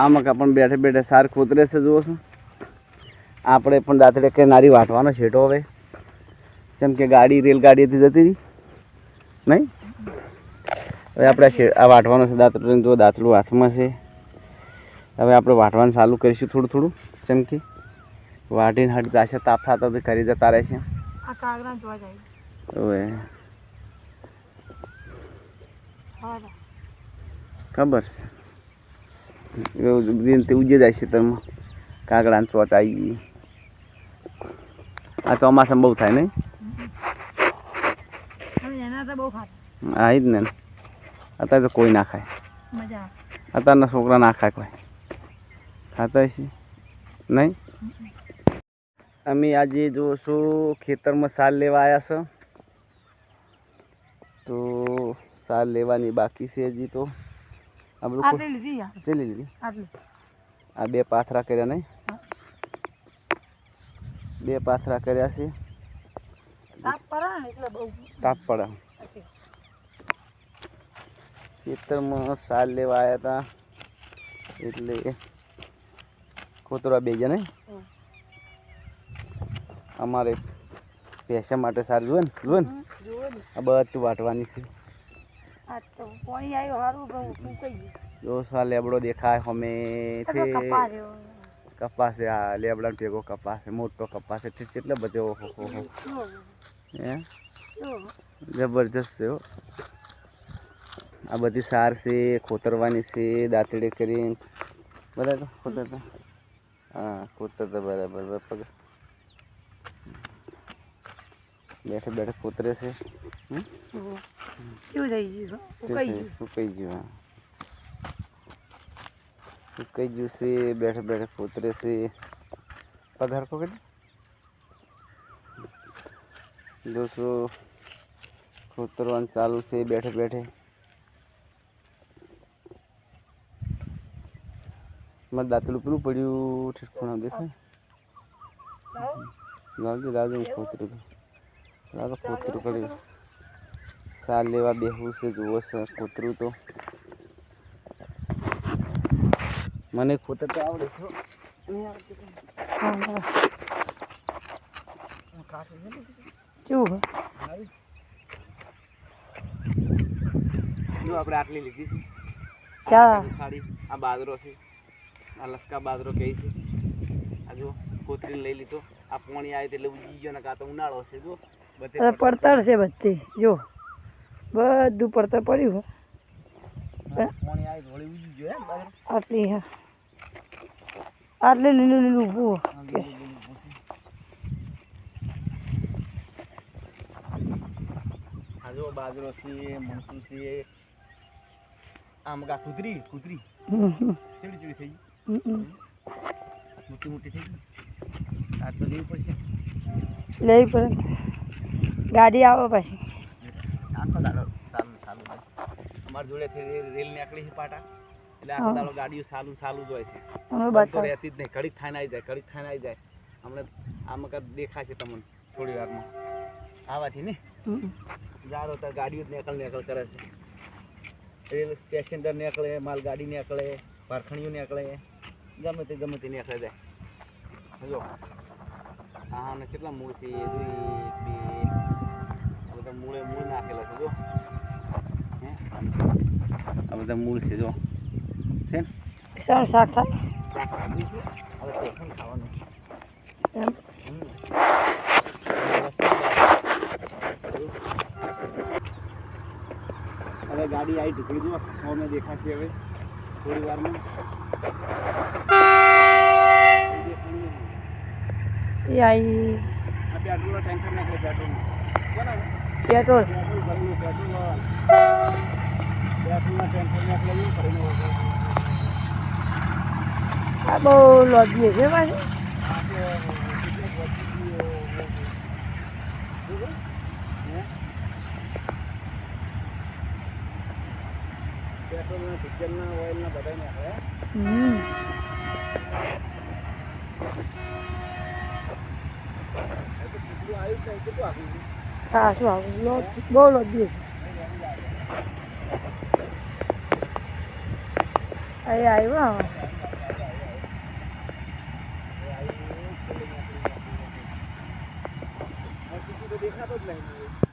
આમાં પણ બેઠે બેઠે સાર ખોતરે છે જુઓ છો. આપણે પણ દાંતડે કે નારી વાટવાનો છેટો હવે જેમ કે ગાડી રેલગાડીથી જતી હતી નહીં. હવે આપણે આ વાટવાનો છે દાંતડું. જો દાંતડું હાથમાં છે. હવે આપણે વાટવાનું ચાલુ કરીશું થોડું થોડું. જેમ કે વાટીને હટ જશે તાપ થતો તો કરી જતા રહેશે. હવે ખબર છે એવું ઉજે જાય છે તમે કાગડાને ચોટ આવી ગઈ. આ ચોમાસામાં બહુ થાય નહીં. હા જ ને અત્યારે તો કોઈ ના ખાય. અત્યારના છોકરા ના ખાય કોઈ ખાતા છે નહીં. અમે આજે જોશું ખેતરમાં સાલ લેવા આવ્યા છો. તો સાલ લેવાની બાકી છે હજી. તો આપણે લીધી આ બે પાથરા કર્યા નહીં. બે પાથરા કર્યા છે. તાપ પડે ખેતરમાં સાલ લેવા આવ્યા હતા એટલે ખોતરા બે જણ નહીં. અમારે પૈસા માટે સારું જોવે ને જોવે ને આ બધું વાટવાની છે. જો સા લેબડો દેખાય અમે કપાસ છે. આ લેબડા ભેગો કપાસ છે. મોટો કપાસ છે. કેટલો બધો હે જબરજસ્ત છે. આ બધી સાર છે ખોતરવાની છે દાંતડે કરીને બરાબર ખોતરતા. હા ખોતરતા બરાબર પગ બેઠે બેઠે ખોતરે છે. સુકાઈ ગયું. સુકાઈ ગયું છે. બેઠે બેઠે ખોતરે છે. પગાર પકડ જોશો ખોતરવાનું ચાલુ છે બેઠે બેઠે. મારે દાંતડું પેલું પડ્યું ઠેઠ દેખાય. લાવજો ખોતરું લાવો ખોતરું પડ્યું. સાલ લેવા બેહવું છે જુઓ છે ખોતરું. તો મને ખોતર તો આવડે છે. જો આપણે આટલી લીધી છે. ખાડી આ બાજરો છે. આ લસકા બાજરો કહે છે. આ જો કોતરીને લઈ લીધો. આ પાણી આવે એટલે ઉજી ગયો ને કાં તો ઉનાળો છે. જો બધે પડતર છે બધી. જો બધું પડતર પડ્યું. પાણી આવે વળી ઉજી ગયો. આટલી હા આટલે લીલું લીલું ઊભું. આ જો બાજરો છે મરચું છે. આમ કા કુતરી કુતરી ચીડી ચીડી થઈ ગઈ. મોટી મોટી થઈ ગઈ. આ તો લેવી પડશે. લેવી પડે. ગાડી આવે પછી આખો દાડો ચાલુ ચાલુ હોય. અમારી જોડેથી રેલ નીકળી છે પાટા એટલે આખો દાડો ગાડીઓ ચાલુ ચાલુ જ હોય છે. તો રહેતી જ નહીં. ઘડીક થાઈને આવી જાય ઘડીક થાઈને આવી જાય. હમણાં આમાં કાંઈ દેખાશે તમને થોડી વારમાં આવવાથી ને જારો તો ગાડીઓ જ નીકળ કરે છે. રેલ પેસેન્જર નીકળે માલગાડી નીકળે ભારખણીઓ નીકળે ગમે તે નીકળે જાય. જો હા ને કેટલા મૂળ છે. આ બધા મૂળ નાખેલા છે. જો આ બધા મૂળ છે. જો છે ને શાક થાય. હવે ખાવાનું હવે ગાડી આવી ઢુકડી. જો અમે દેખાશે હવે થોડી વારમાં. પેટ્રોલ ટેન્કર નાખે. પેટ્રોલ ભરેલું પેટ્રોલના ટેન્કર નાખે ભરીને. આ બહુ લોબી છે પાછી. પેટ્રોલના ડીઝલના ઓઇલના બધા નાખે. હા શું આવું બહુ લોબી છે. અહીં આવ્યો તો દેખાતો જ નહીં.